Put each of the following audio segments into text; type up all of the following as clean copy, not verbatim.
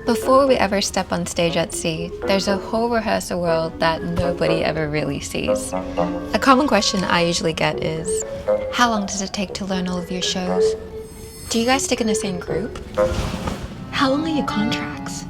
Before we ever step on stage at sea, there's a whole rehearsal world that nobody ever really sees. A common question I usually get is, how long does it take to learn all of your shows? Do you guys stick in the same group? How long are your contracts?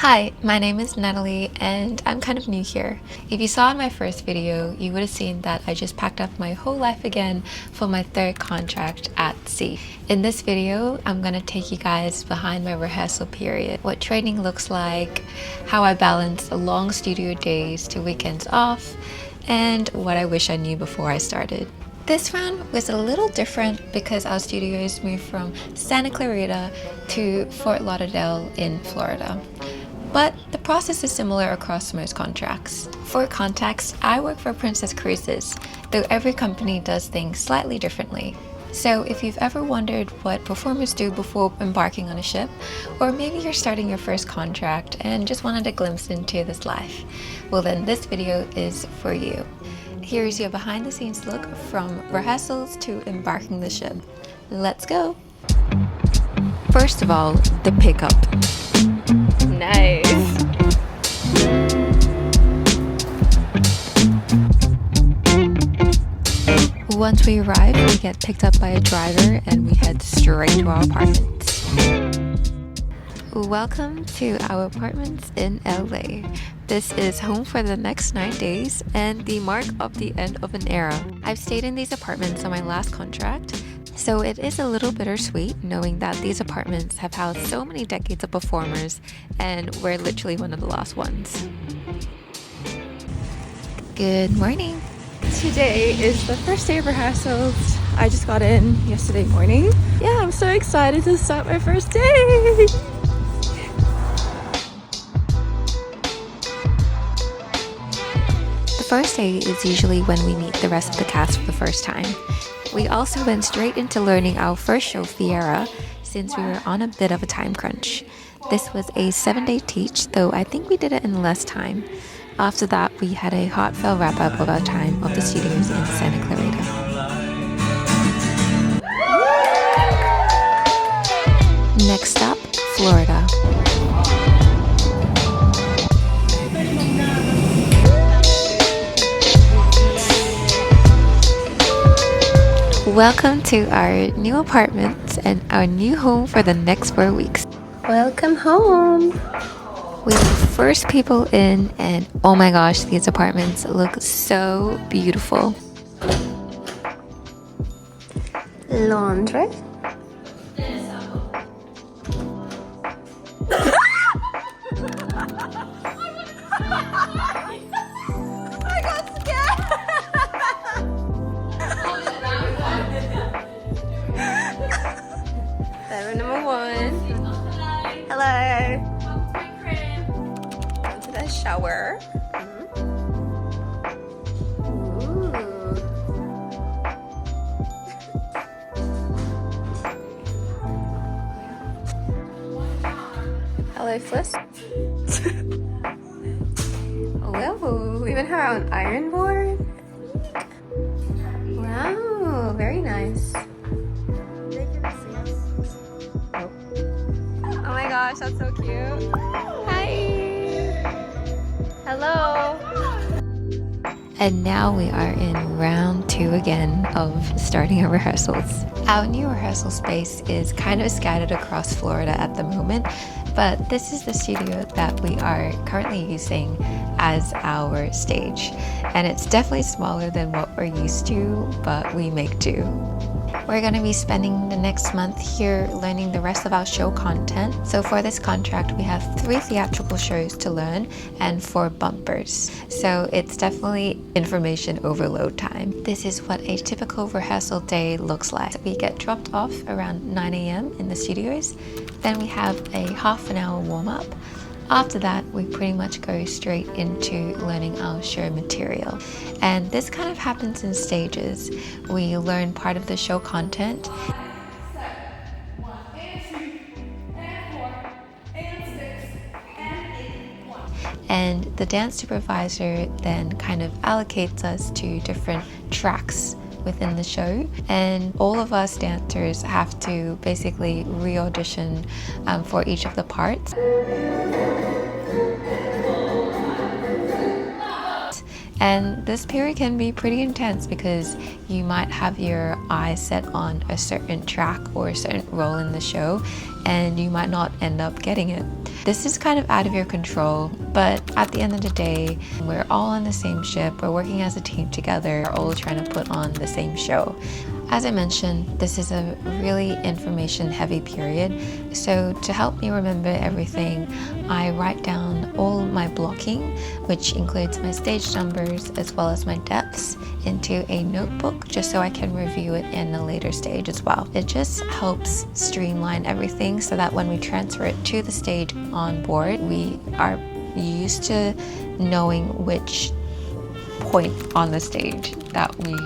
Hi, my name is Natalie and I'm kind of new here. If you saw in my first video, you would have seen that I just packed up my whole life again for my third contract at sea. In this video, I'm gonna take you guys behind my rehearsal period, what training looks like, how I balance long studio days to weekends off, and what I wish I knew before I started. This round was a little different because our studios moved from Santa Clarita to Fort Lauderdale in Florida. But the process is similar across most contracts. For context, I work for Princess Cruises, though every company does things slightly differently. So if you've ever wondered what performers do before embarking on a ship, or maybe you're starting your first contract and just wanted a glimpse into this life, well then this video is for you. Here's your behind the scenes look from rehearsals to embarking the ship. Let's go! First of all, the pickup. Nice. Once we arrive, we get picked up by a driver and we head straight to our apartments. Welcome to our apartments in LA. This is home for the next 9 days and the mark of the end of an era. I've stayed in these apartments on my last contract, so it is a little bittersweet knowing that these apartments have housed so many decades of performers and we're literally one of the last ones. Good morning. Today is the first day of rehearsals. I just got in yesterday morning. Yeah, I'm so excited to start my first day. The first day is usually when we meet the rest of the cast for the first time. We also went straight into learning our first show, Fiera, since we were on a bit of a time crunch. This was a 7-day teach, though I think we did it in less time. After that, we had a heartfelt wrap-up of our time of the studios in Santa Clarita. Next up, Florida. Welcome to our new apartments and our new home for the next 4 weeks. Welcome home. We were the first people in and oh my gosh, these apartments look so beautiful. Laundry. I got scared. Bedroom number 1. Hello. Go to the shower. Ooh. Hello, Fliss. Whoa, we even have our own iron board. Wow, very nice. Oh my gosh, that's so cute. Hi. Hello. And now we are in round 2 again of starting our rehearsals. Our new rehearsal space is kind of scattered across Florida at the moment, but this is the studio that we are currently using as our stage. And it's definitely smaller than what we're used to, but we make do. We're going to be spending the next month here learning the rest of our show content. So for this contract, we have 3 theatrical shows to learn and 4 bumpers. So it's definitely information overload time. This is what a typical rehearsal day looks like. We get dropped off around 9 a.m. in the studios. Then we have a half-an-hour warm-up. After that, we pretty much go straight into learning our show material. And this kind of happens in stages. We learn part of the show content. And the dance supervisor then kind of allocates us to different tracks within the show, and all of us dancers have to basically re-audition for each of the parts. And this period can be pretty intense because you might have your eyes set on a certain track or a certain role in the show, and you might not end up getting it. This is kind of out of your control, but at the end of the day, we're all on the same ship, we're working as a team together, we're all trying to put on the same show. As I mentioned, this is a really information-heavy period, so to help me remember everything, I write down all my blocking, which includes my stage numbers as well as my depths, into a notebook just so I can review it in a later stage as well. It just helps streamline everything so that when we transfer it to the stage on board, we are used to knowing which point on the stage that we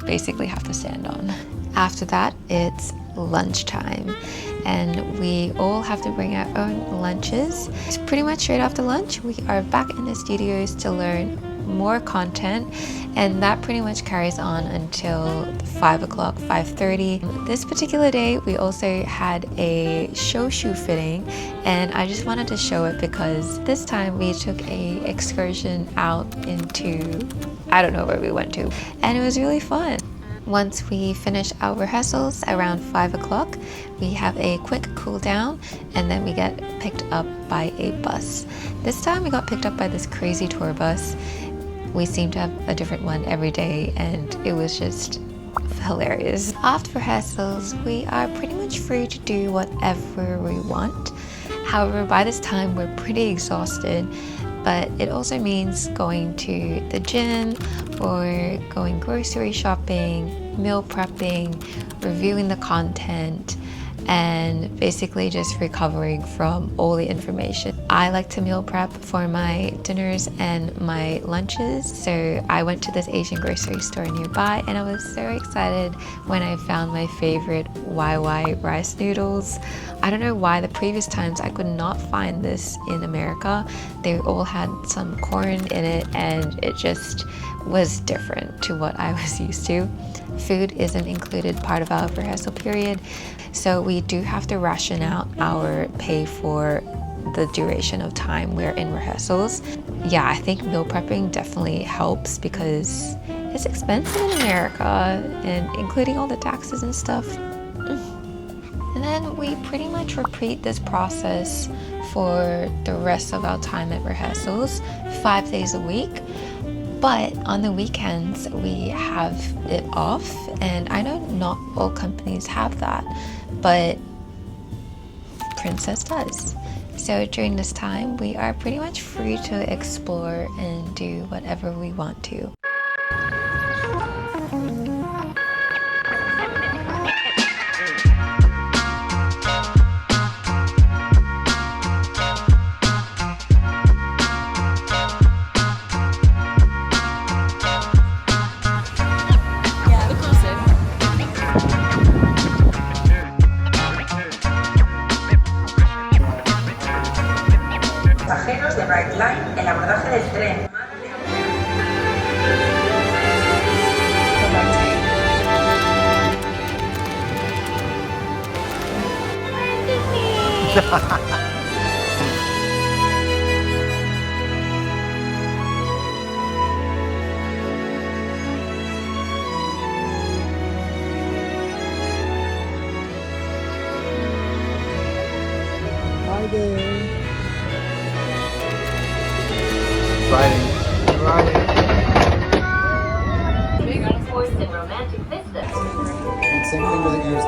basically have to stand on. After that, it's lunchtime, and we all have to bring our own lunches. It's pretty much straight after lunch, we are back in the studios to learn more content, and that pretty much carries on until 5 o'clock, 5:30. This particular day, we also had a show shoe fitting, and I just wanted to show it because this time we took a excursion out into, I don't know where we went to, and it was really fun. Once we finish our rehearsals around 5 o'clock, we have a quick cool down, and then we get picked up by a bus. This time we got picked up by this crazy tour bus. We seem to have a different one every day, and it was just hilarious. After rehearsals, we are pretty much free to do whatever we want. However, by this time we're pretty exhausted, but it also means going to the gym or going grocery shopping, meal prepping, reviewing the content, and basically just recovering from all the information. I like to meal prep for my dinners and my lunches, so I went to this Asian grocery store nearby, and I was so excited when I found my favorite YY rice noodles. I don't know why the previous times I could not find this in America. They all had some corn in it, and it just was different to what I was used to. Food isn't included part of our rehearsal period, so we do have to ration out our pay for the duration of time we're in rehearsals. Yeah, I think meal prepping definitely helps because it's expensive in America, and including all the taxes and stuff. And then we pretty much repeat this process for the rest of our time at rehearsals, 5 days a week. But on the weekends, we have it off, and I know not all companies have that, but Princess does. So during this time, we are pretty much free to explore and do whatever we want to. Pasajeros de Bright Line, el abordaje del tren. Hi there. Riding. Big force and romantic vista. And same thing with the ears.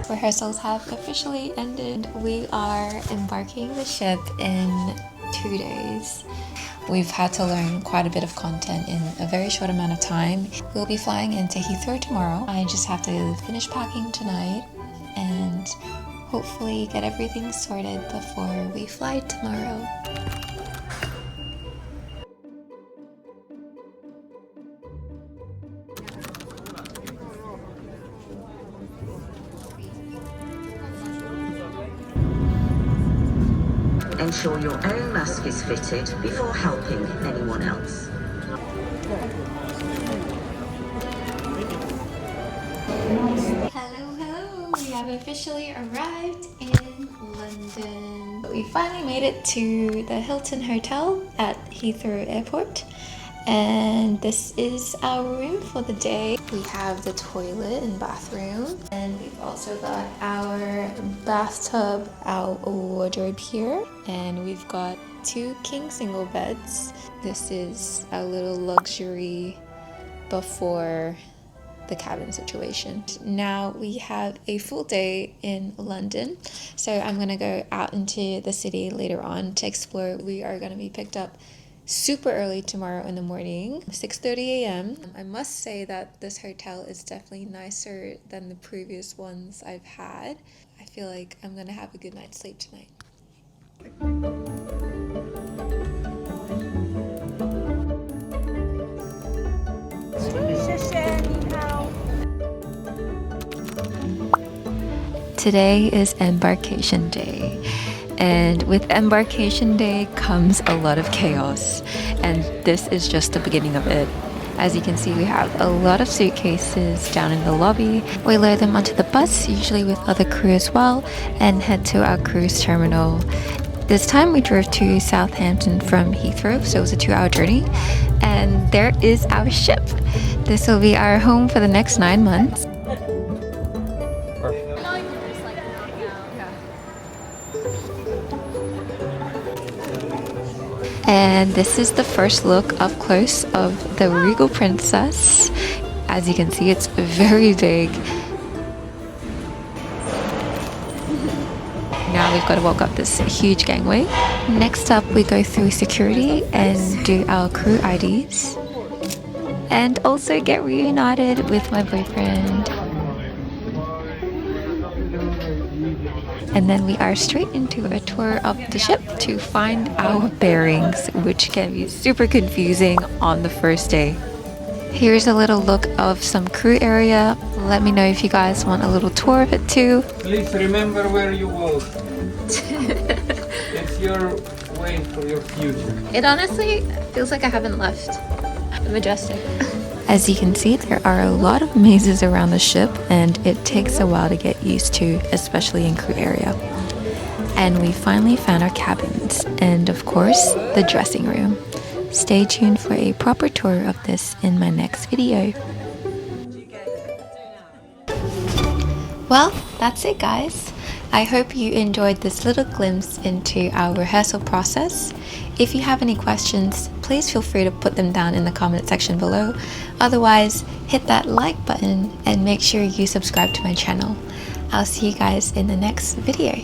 Rehearsals have officially ended. We are embarking the ship in 2 days. We've had to learn quite a bit of content in a very short amount of time. We'll be flying into Heathrow tomorrow. I just have to finish packing tonight and hopefully get everything sorted before we fly tomorrow. Ensure your own mask is fitted before helping anyone else. Hello, hello! We have officially arrived in London. We finally made it to the Hilton Hotel at Heathrow Airport. And this is our room for the day. We have the toilet and bathroom. And we've also got our bathtub, our wardrobe here. And we've got 2 king single beds. This is our little luxury before the cabin situation. Now we have a full day in London, so I'm gonna go out into the city later on to explore. We are gonna be picked up super early tomorrow in the morning, 6:30 a.m. I must say that this hotel is definitely nicer than the previous ones I've had. I feel like I'm gonna have a good night's sleep tonight. Today is Embarkation Day, and with Embarkation Day comes a lot of chaos, and this is just the beginning of it. As you can see, we have a lot of suitcases down in the lobby. We load them onto the bus, usually with other crew as well, and head to our cruise terminal. This time we drove to Southampton from Heathrow, so it was a 2-hour journey, and there is our ship. This will be our home for the next 9 months. And this is the first look up close of the Regal Princess. As you can see, it's very big. Now we've got to walk up this huge gangway. Next up, we go through security and do our crew IDs. And also get reunited with my boyfriend. And then we are straight into a tour of the ship to find our bearings, which can be super confusing on the first day. Here's a little look of some crew area. Let me know if you guys want a little tour of it too. Please remember where you walk. It's your way for your future. It honestly feels like I haven't left. Majestic. As you can see, there are a lot of mazes around the ship, and it takes a while to get used to, especially in crew area. And we finally found our cabins, and of course, the dressing room. Stay tuned for a proper tour of this in my next video. Well, that's it guys. I hope you enjoyed this little glimpse into our rehearsal process. If you have any questions, please feel free to put them down in the comment section below. Otherwise, hit that like button and make sure you subscribe to my channel. I'll see you guys in the next video.